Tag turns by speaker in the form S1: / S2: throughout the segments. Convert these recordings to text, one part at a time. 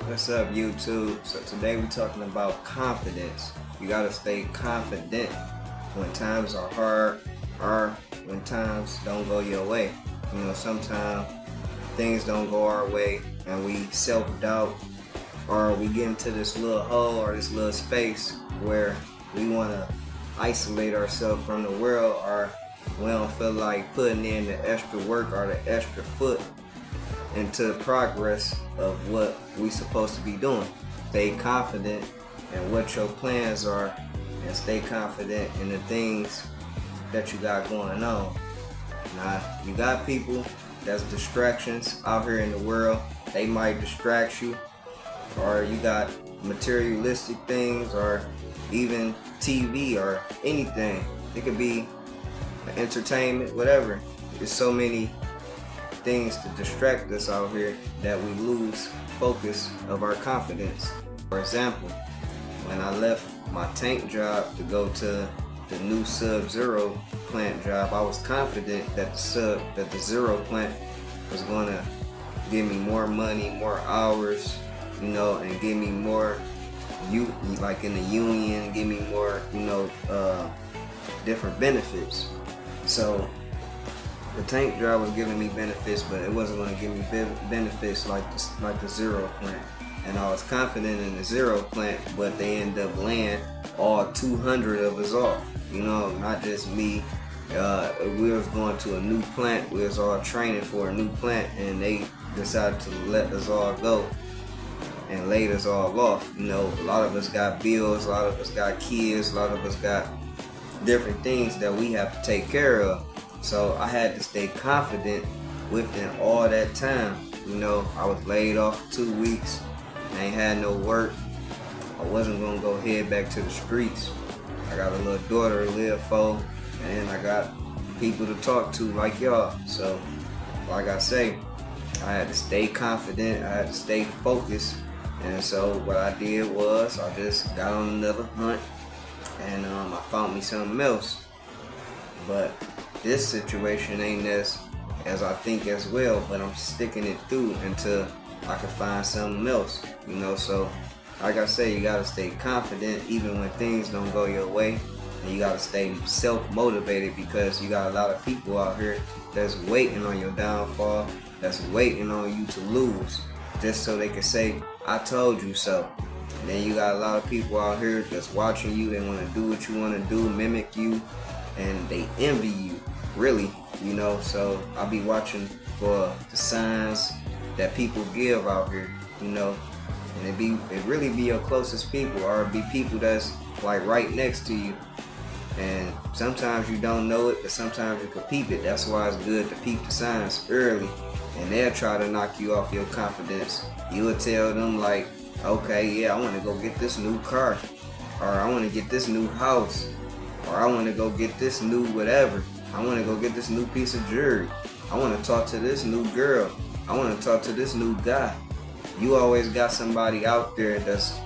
S1: What's up, YouTube? So today we're talking about confidence. You gotta stay confident when times are hard or when times don't go your way. Sometimes things don't go our way and we self-doubt, or we get into this little hole or this little space where we wanna isolate ourselves from the world, or we don't feel like putting in the extra work or the extra foot into the progress of what we supposed to be doing. Stay confident in what your plans are, and stay confident in the things that you got going on. Now, you got people that's distractions out here in the world. They might distract you, or you got materialistic things, or even TV or anything. It could be entertainment, whatever. There's so many things to distract us out here that we lose focus of our confidence. For example, when I left my tank job to go to the new Sub-Zero plant job, I was confident that the Zero plant was going to give me more money, more hours, and give me more, like in the union, give me more, different benefits. So the tank job was giving me benefits, but it wasn't going to give me benefits like the Zero plant. And I was confident in the Zero plant, but they ended up laying all 200 of us off. Not just me. We was going to a new plant. We was all training for a new plant, and they decided to let us all go and laid us all off. A lot of us got bills, a lot of us got kids, a lot of us got different things that we have to take care of. So I had to stay confident within all that time. I was laid off for 2 weeks. I ain't had no work. I wasn't gonna go head back to the streets. I got a little daughter to live for, and I got people to talk to like y'all. So, like I say, I had to stay confident. I had to stay focused. And so what I did was I just got on another hunt, and I found me something else. But this situation ain't as I think as well, but I'm sticking it through until I can find something else, So, like I say, you gotta stay confident even when things don't go your way, and you gotta stay self-motivated, because you got a lot of people out here that's waiting on your downfall, that's waiting on you to lose, just so they can say, "I told you so." And then you got a lot of people out here that's watching you. They want to do what you want to do, mimic you, and they envy you, really, So I'll be watching for the signs that people give out here, and it really be your closest people, or it be people that's like right next to you. And sometimes you don't know it, but sometimes you can peep it. That's why it's good to peep the signs early, and they'll try to knock you off your confidence. You will tell them like, okay, yeah, I want to go get this new car, or I want to get this new house, or I want to go get this new whatever. I want to go get this new piece of jewelry. I want to talk to this new girl. I want to talk to this new guy. You always got somebody out there that's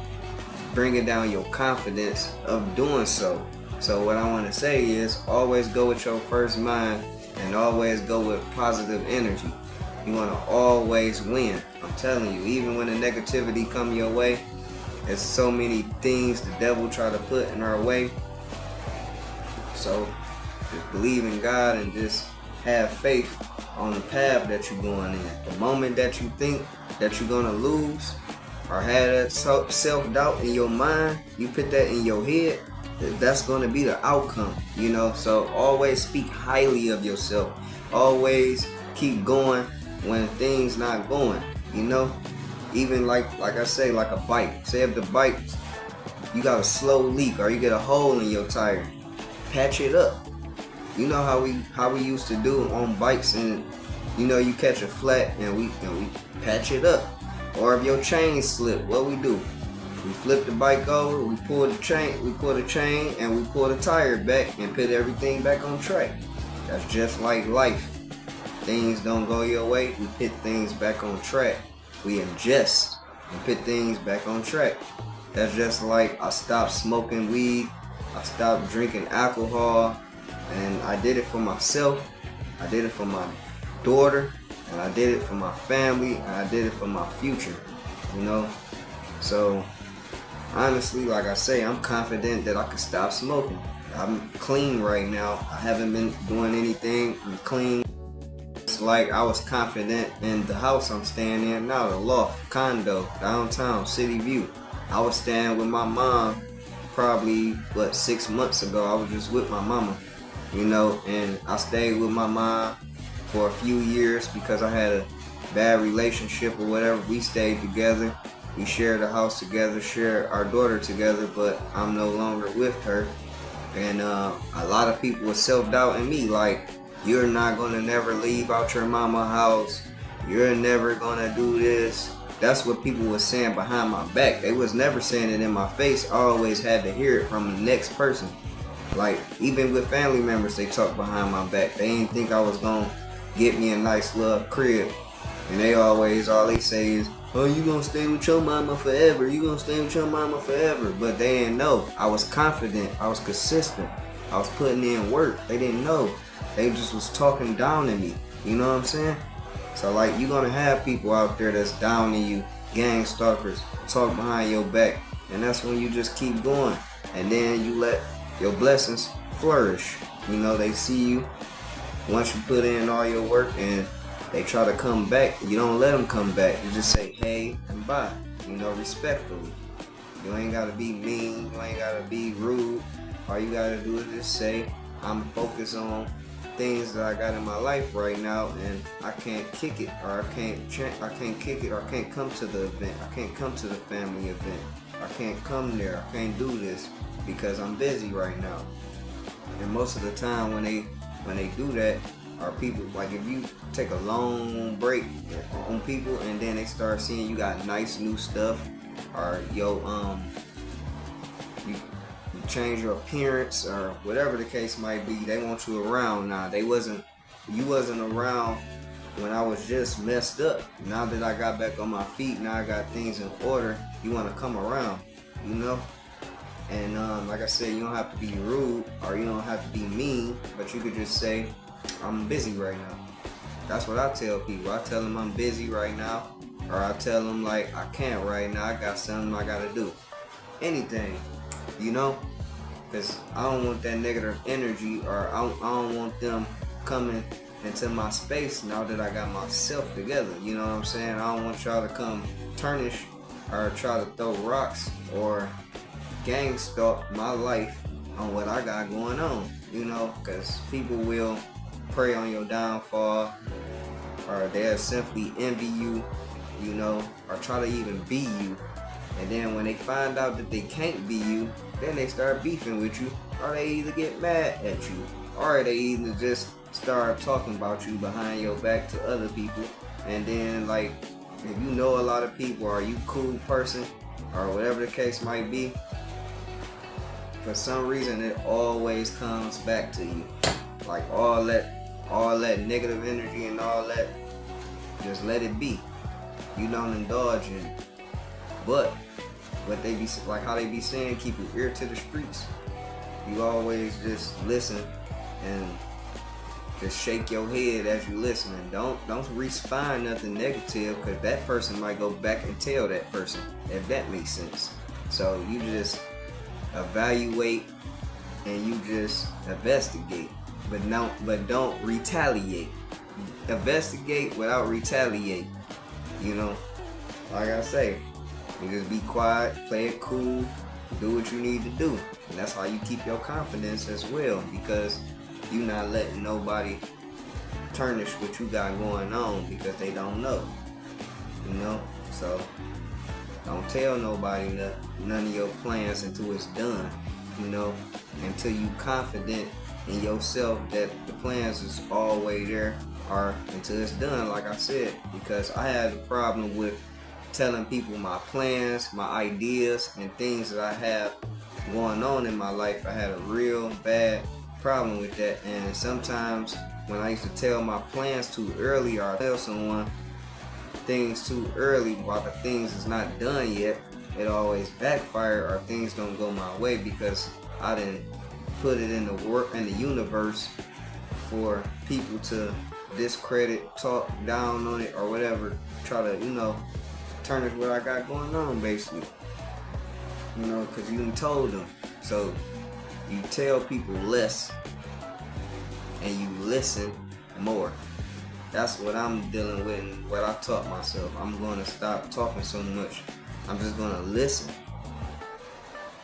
S1: bringing down your confidence of doing so. So what I want to say is, always go with your first mind, and always go with positive energy. You want to always win. I'm telling you, even when the negativity come your way, there's so many things the devil try to put in our way. So just believe in God and just have faith on the path that you're going in. The moment that you think that you're gonna lose, or have that self-doubt in your mind, you put that in your head, that's gonna be the outcome, So always speak highly of yourself. Always keep going when things not going, Even like I say, like a bike. Say if the bike, you got a slow leak, or you get a hole in your tire, patch it up. You know how we used to do on bikes, and you catch a flat and we patch it up. Or if your chain slip, what we do? We flip the bike over, we pull the chain, and we pull the tire back and put everything back on track. That's just like life. Things don't go your way, we put things back on track. We adjust and put things back on track. That's just like I stopped smoking weed, I stopped drinking alcohol, and I did it for myself, I did it for my daughter, and I did it for my family, and I did it for my future. you know. So honestly, like I say, I'm confident that I can stop smoking. I'm clean right now. I haven't been doing anything. I'm clean. It's like I was confident in the house I'm staying in now, the loft, condo, downtown, City View. I was staying with my mom probably, 6 months ago. I was just with my mama, and I stayed with my mom for a few years because I had a bad relationship or whatever. We stayed together. We shared a house together, shared our daughter together, but I'm no longer with her. And a lot of people were self-doubting me, like, you're not gonna never leave out your mama house. You're never gonna do this. That's what people were saying behind my back. They was never saying it in my face. I always had to hear it from the next person. Like, even with family members, they talk behind my back. They didn't think I was gonna get me a nice little crib. And they all they say is, oh, you gonna stay with your mama forever. You gonna stay with your mama forever. But they didn't know. I was confident. I was consistent. I was putting in work. They didn't know. They just was talking down to me. You know what I'm saying? So, like, you're gonna have people out there that's down to you, gang stalkers, talk behind your back. And that's when you just keep going. And then you let your blessings flourish. They see you once you put in all your work and they try to come back. You don't let them come back. You just say hey and bye, respectfully. You ain't gotta be mean. You ain't gotta be rude. All you gotta do is just say, I'm focused on things that I got in my life right now, and I can't kick it, or I can't kick it, or I can't come to the event. I can't come to the family event. I can't come there. I can't do this because I'm busy right now. And most of the time when they do that, are people, like, if you take a long break on people and then they start seeing you got nice new stuff, or you change your appearance or whatever the case might be, they want you around now. You wasn't around when I was just messed up. Now that I got back on my feet, now I got things in order, you want to come around, And like I said, you don't have to be rude or you don't have to be mean, but you could just say, I'm busy right now. That's what I tell people. I tell them I'm busy right now, or I tell them, like, I can't right now. I got something I gotta do. Anything, because I don't want that negative energy, or I don't want them coming into my space now that I got myself together. You know what I'm saying? I don't want y'all to come tarnish or try to throw rocks or gang stalk my life on what I got going on, because people will prey on your downfall, or they'll simply envy you, or try to even be you. And then when they find out that they can't be you, then they start beefing with you, or they either get mad at you, or they either just start talking about you behind your back to other people. And then, like, if you know a lot of people, or you cool person, or whatever the case might be, for some reason it always comes back to you. Like, all that negative energy and all that, just let it be. You don't indulge in it. But what they be like, how they be saying, keep your ear to the streets. You always just listen and just shake your head as you listen, and don't respond nothing negative, because that person might go back and tell that person, if that makes sense. So you just evaluate and you just investigate, but don't retaliate. Investigate without retaliate. Like I say, you just be quiet, play it cool, do what you need to do. And that's how you keep your confidence as well, because you're not letting nobody tarnish what you got going on, because they don't know. So don't tell nobody none of your plans until it's done. Until you confident in yourself that the plans is always there, or until it's done, like I said. Because I had a problem with telling people my plans, my ideas, and things that I have going on in my life. I had a real bad problem with that. And sometimes when I used to tell my plans too early, or tell someone things too early while the things is not done yet, it always backfire, or things don't go my way, because I didn't put it in the universe for people to discredit, talk down on it, or whatever, try to tarnish what I got going on, basically. You know, because you done told them. So you tell people less and you listen more. That's what I'm dealing with and what I taught myself. I'm going to stop talking so much. I'm just going to listen.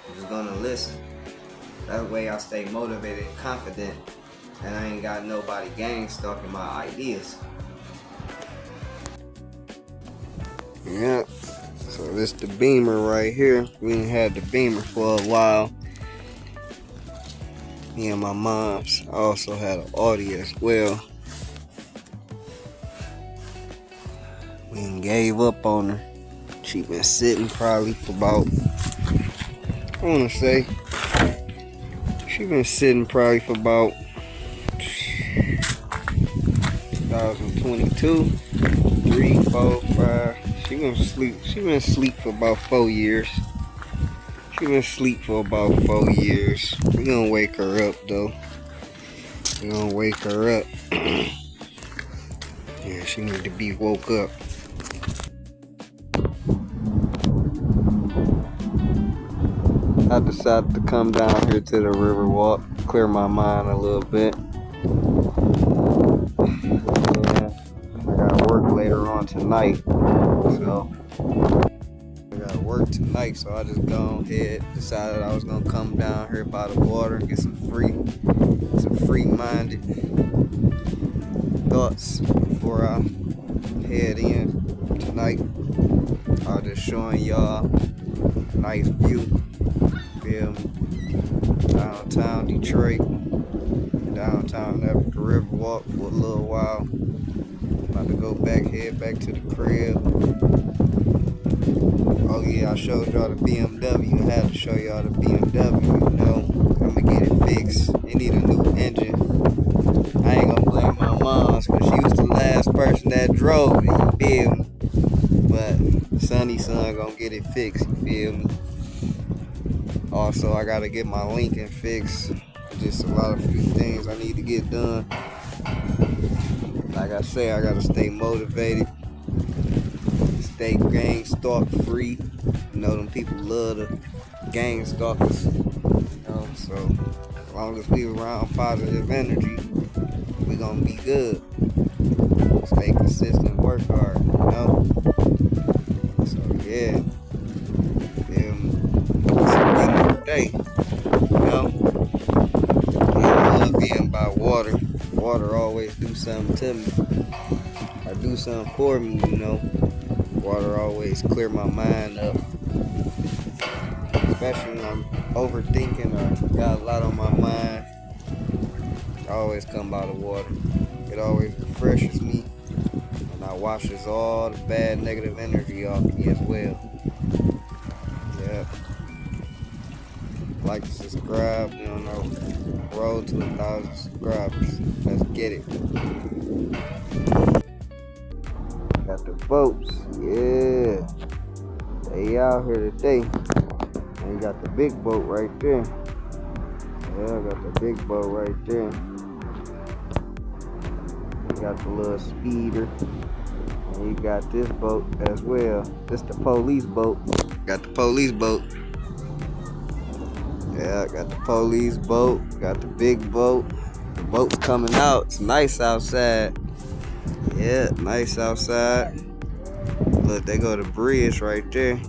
S1: I'm just going to listen. That way I stay motivated and confident, and I ain't got nobody gang stalking my ideas. Yeah, so this the Beamer right here. We ain't had the Beamer for a while. Me and my mom's also had an Audi as well. We done gave up on her. She been sitting probably for about, I wanna say, she been sitting probably for about 2022, 3, 4, 5. She been asleep for about 4 years. She been asleep for about 4 years. We gonna wake her up though. We gonna wake her up. Yeah, she need to be woke up. I decided to come down here to the river walk, clear my mind a little bit. Yeah, I gotta work later on tonight, so I gotta work tonight. So I just go ahead, decided I was gonna come down here by the water, get some free-minded thoughts before I head in tonight. I was just showing y'all a nice view. Feel me? Downtown Detroit, downtown after the river walk for a little while. About to go head back to the crib. Oh yeah, I showed y'all the BMW. I had to show y'all the BMW, you know. I'm gonna get it fixed. It need a new engine. I ain't gonna blame my mom's because she was the last person that drove it, you feel me? But Sonny son gonna get it fixed, you feel me? Also, I gotta get my Lincoln fixed. Just a lot of few things I need to get done. Like I say, I gotta stay motivated, stay gang stalk free. You know, them people love the gang stalkers. You know, so as long as we around positive energy, we gonna be good. Stay consistent, work hard, you know. So yeah. It's a beautiful day, you know. I love being by water. Water always do something to me. Or do something for me, you know. Water always clear my mind up. Especially when I'm overthinking or got a lot on my mind. I always come by the water. It always refreshes me. And I washes all the bad negative energy off me as well. Yeah. Like, subscribe, you know, road to 1,000 subscribers. Let's get it. Got the boats, yeah. They out here today. And you got the big boat right there. Yeah, I got the big boat right there. You got the little speeder. And you got this boat as well. This the police boat. Got the police boat. Yeah, I got the police boat, got the big boat. The boat's coming out. It's nice outside. Yeah, nice outside. Look, they go to the bridge right there.